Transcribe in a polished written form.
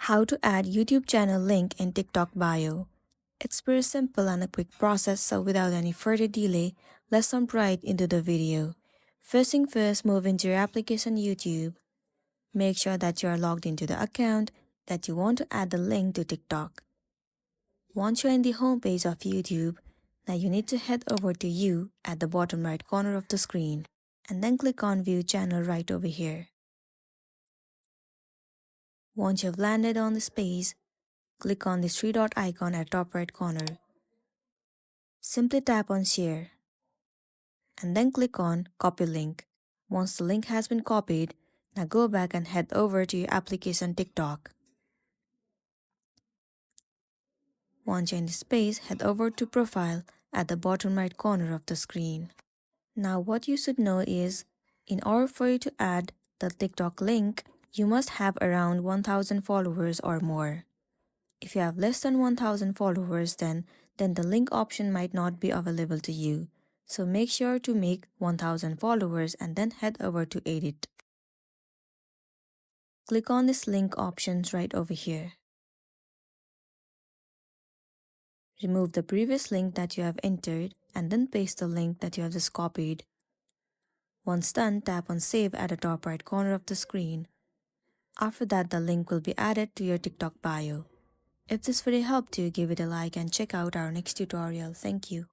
How to add YouTube channel link in TikTok bio. It's pretty simple and a quick process, so without any further delay, let's jump right into the video. First thing first, move into your application YouTube. Make sure that you are logged into the account that you want to add the link to TikTok. Once you're in the homepage of YouTube, now you need to head over to You at the bottom right corner of the screen and then click on View Channel right over here. Once you've landed on this page, click on this three-dot icon at top right corner. Simply tap on Share and then click on Copy Link. Once the link has been copied, now go back and head over to your application TikTok. Once you're in this page, head over to Profile at the bottom right corner of the screen. Now what you should know is, in order for you to add the TikTok link, you must have around 1,000 followers or more. If you have less than 1,000 followers, then the link option might not be available to you. So make sure to make 1,000 followers and then head over to Edit. Click on this link options right over here. Remove the previous link that you have entered and then paste the link that you have just copied. Once done, tap on Save at the top right corner of the screen. After that, the link will be added to your TikTok bio. If this video helped you, give it a like and check out our next tutorial. Thank you.